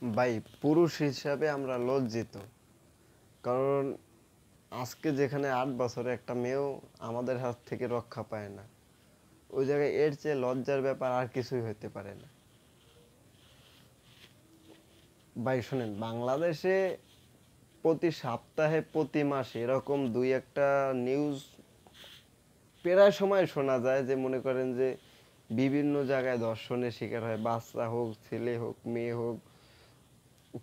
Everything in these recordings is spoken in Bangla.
ভাই পুরুষ হিসাবে আমরা লজ্জিত, কারণ আজকে যেখানে 8 বছরে একটা মেয়েও আমাদের হাত থেকে রক্ষা পায় না, ওই জায়গায় এর চেয়ে লজ্জার ব্যাপার আর কিছুই হতে পারে না। ভাই শোনেন, বাংলাদেশে প্রতি সপ্তাহে প্রতি মাসে এরকম দুই একটা নিউজ প্রায় সময় শোনা যায় যে মনে করেন যে বিভিন্ন জায়গায় ধর্ষণের শিকার হয়, বাচ্চা হোক, ছেলে হোক, মেয়ে হোক,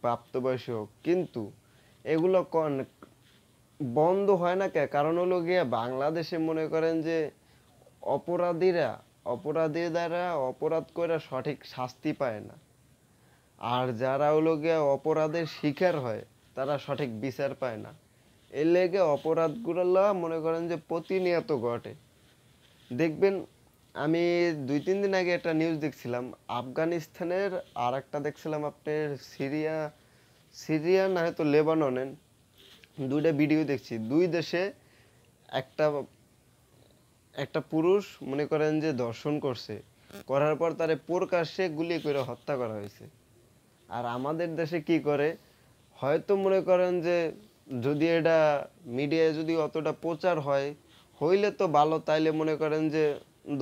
প্রাপ্তবয়স্ক হোক, কিন্তু এগুলো বন্ধ হয় না কে? কারণ হলো গিয়ে বাংলাদেশে মনে করেন যে অপরাধীরা অপরাধীর দ্বারা অপরাধ করে সঠিক শাস্তি পায় না, আর যারা হলো গিয়ে অপরাধের শিকার হয় তারা সঠিক বিচার পায় না। এর লেগে অপরাধগুলো মনে করেন যে প্রতিনিয়ত ঘটে। দেখবেন, আমি 2-3 দিন আগে একটা নিউজ দেখছিলাম আফগানিস্তানের, আর একটা দেখছিলাম আপনার সিরিয়া, সিরিয়া না হয়তো লেবাননের, দুইটা ভিডিও দেখছি। দুই দেশে একটা একটা পুরুষ মনে করেন যে ধর্ষণ করছে, করার পর তারে প্রকাশ্যে গুলি করে হত্যা করা হয়েছে। আর আমাদের দেশে কি করে, হয়তো মনে করেন যে যদি এটা মিডিয়ায় যদি অতটা প্রচার হয়, হইলে তো ভালো, তাইলে মনে করেন যে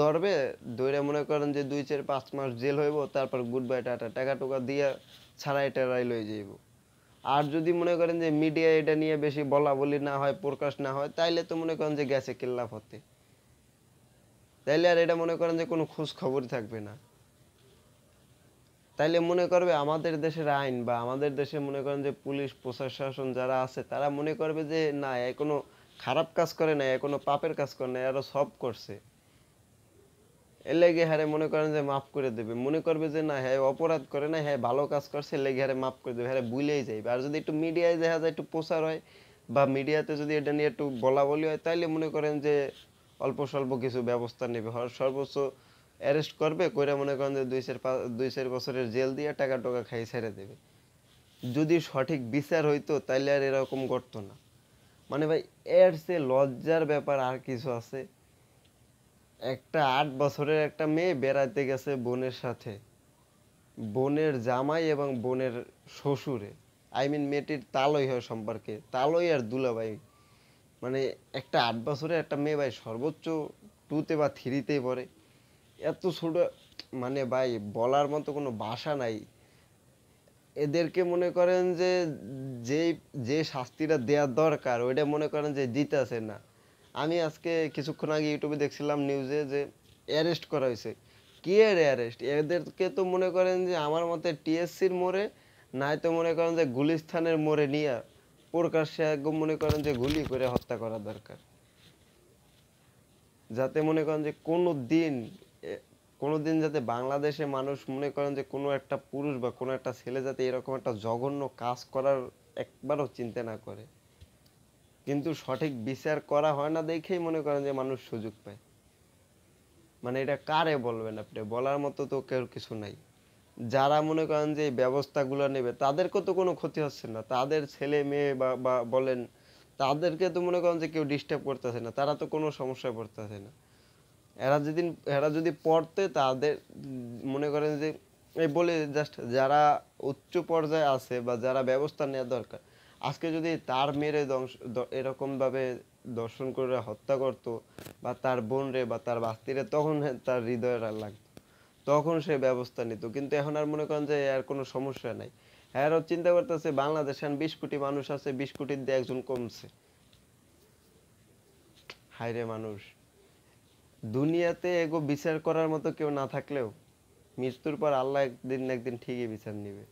ধরবে, ধরে মনে করেন যে 2-4-5 মাস জেল হইব, তারপর গুড বাই টাটা, টাকা টুকা দিয়ে ছাড়াই টাড়াই লয়ে যাইব। আর যদি মনে করেন যে মিডিয়া এটা নিয়ে বেশি বলা বলি না হয়, প্রকাশ না হয়, তাইলে তো মনে করেন যে গেছে কিল্লাফ হতে, তাইলে আর এটা মনে করেন যে কোনো খোঁজ খবরই থাকবে না। তাইলে মনে করবে আমাদের দেশের আইন বা আমাদের দেশে মনে করেন যে পুলিশ প্রশাসন যারা আছে তারা মনে করবে যে না, এ কোনো খারাপ কাজ করে না, এ কোনো পাপের কাজ করে না, এরা সব করছে, এর লেগে হারে মনে করেন যে মাফ করে দেবে। মনে করবে যে না, হ্যাঁ অপরাধ করে না, হ্যাঁ ভালো কাজ করছে, এর লেগে হারে মাফ করে দেবে, হ্যাঁ ভুলেই যাইবে। আর যদি একটু মিডিয়ায় দেখা যায়, একটু প্রচার হয় বা মিডিয়াতে যদি এটা নিয়ে একটু বলা বলি হয়, তাইলে মনে করেন যে অল্প স্বল্প কিছু ব্যবস্থা নেবে, সর্বোচ্চ অ্যারেস্ট করবে, কইরা মনে করেন যে 2-4 বছরের জেল দিয়ে টাকা টোকা খাই ছেড়ে দেবে। যদি সঠিক বিচার হইতো তাইলে আর এরকম করতো না। মানে ভাই, এর চেয়ে লজ্জার ব্যাপার আর কিছু আছে? একটা 8 বছরের একটা মেয়ে বেড়াতে গেছে বোনের সাথে, বোনের জামাই এবং বোনের শ্বশুরে, মেয়েটির তালই হয় সম্পর্কে, তালই আর দুলাভাই। মানে একটা 8 বছরের একটা মেয়ে ভাই, সর্বোচ্চ 2তে বা 3তেই পড়ে, এত ছোট, মানে ভাই বলার মতো কোনো ভাষা নাই। এদেরকে মনে করেন যে যে যে শাস্তিটা দেওয়ার দরকার ওইটা মনে করেন যে দিতেছে না। আমি আজকে কিছুক্ষণ আগে ইউটিউবে দেখছিলাম নিউজে যে অ্যারেস্ট করা হয়েছে। কি এর অ্যারেস্ট? এদেরকে তো মনে করেন যে আমার মতে টিএসসির মোড়ে, নাই তো মনে করেন যে গুলিস্তানের মোড়ে নিয়ে প্রকাশ্যে একদম মনে করেন যে গুলি করে হত্যা করা দরকার, যাতে মনে করেন যে কোনো দিন যাতে বাংলাদেশে মানুষ মনে করেন যে কোনো একটা পুরুষ বা কোনো একটা ছেলে যাতে এরকম একটা জঘন্য কাজ করার একবারও চিন্তা না করে। কিন্তু সঠিক বিচার করা হয় না দেখেই মনে করেন যে মানুষ সুযোগ পায়। মানে এটা কারে বলবেন আপনি? বলার মতো তো কেউ কিছু নাই। যারা মনে করেন যে এই ব্যবস্থাগুলো নেবে তাদেরকে তো কোনো ক্ষতি হচ্ছে না, তাদের ছেলে মেয়ে বা বা বলেন, তাদেরকে তো মনে করেন যে কেউ ডিস্টার্ব করতেছে না, তারা তো কোনো সমস্যায় পড়তেছে না। এরা যদি পড়তে তাদের মনে করেন যে এই বলে জাস্ট যারা উচ্চ পর্যায়ে আছে বা যারা ব্যবস্থা নেওয়া দরকার, আজকে যদি তার মেরে এরকম ভাবে দর্শন করে হত্যা করতো বা তার বোন রে বা তার বাস্তিরে, তখন তার হৃদয়ে লাগতো, তখন সে ব্যবস্থা নিত। কিন্তু এখন আর মনে করেন যে আর কোনো সমস্যা নাই। হ্যাঁ, চিন্তা করতেছে বাংলাদেশে 20 কোটি মানুষ আছে, 20 কোটির দিয়ে একজন কমছে। হায়রে মানুষ, দুনিয়াতে এগো বিচার করার মতো কেউ না থাকলেও মৃত্যুর পর আল্লাহ একদিন না একদিন ঠিকই বিচার নিবে।